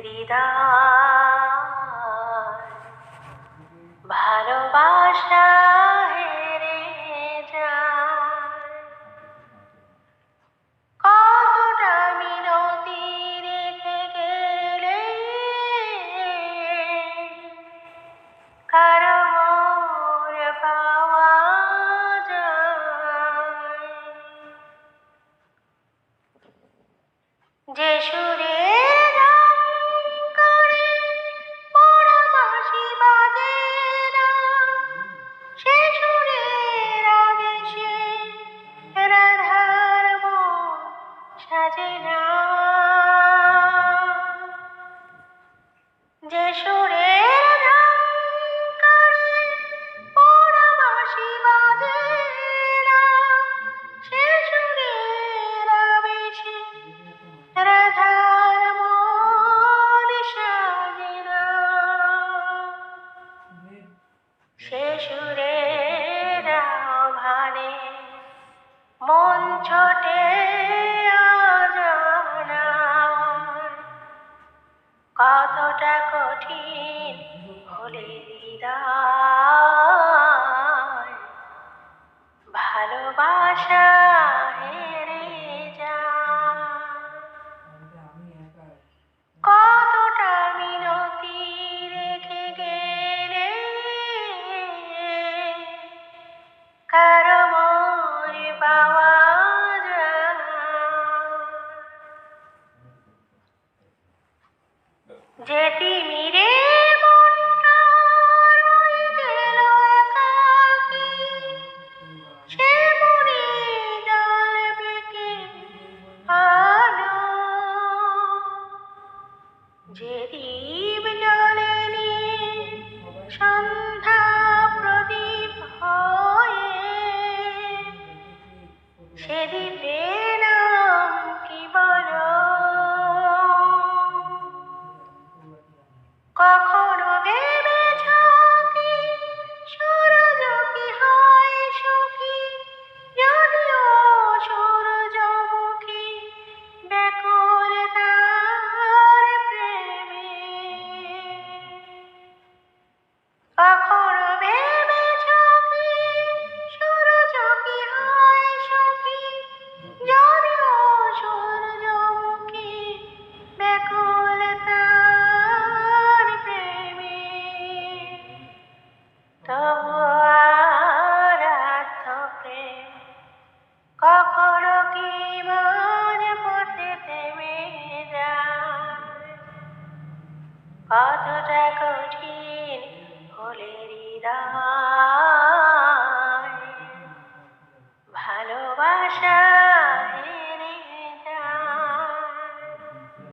হৃদয় ভালোবাসা হেরে যায়। কতটা মিনতি রেখে গেলে কারো মোর পাওয়া যায়। যে সুরে গান করে পোড়া বাঁশি বাজে না, সে সুরের আবেশে রাধার মন সাজে না। যে সুরের গান করে পোড়া বাঁশি বাজে না, সে সুরের আবেশে রাধার মন সাজে না। সে সুরের আহ্বানে মন ছোটে অজানায়। কতটা কঠিন হলে হৃদয় ভালোবাসা হেরে যায়। কতটা মিনতি রেখে গেলে কারো মোর পাওয়া যায়। যে তিমিরে মনটা রয়ে গেল একাকী, সে মনে জ্বলবে কি আলো? যে দীপ জ্বলেনি সন্ধ্যা প্রদীপ হয়ে, সে দ্বীপের নাম কি বলো? কখনো ভেবেছ কি সূরজ কি হয় সুখী, যদিও সূর্যমুখী ব্যাকুল তার প্রেমে? কখনো ভেবেছ কি সূরজ কি হয় সুখী, যদিও সূর্যমুখী ব্যাকুল তার প্রেমে? তবু আর আত্মপ্রেম কখনো কি মাঝ পথে থেমে যায়? কতটা কঠিন হলে হৃদয়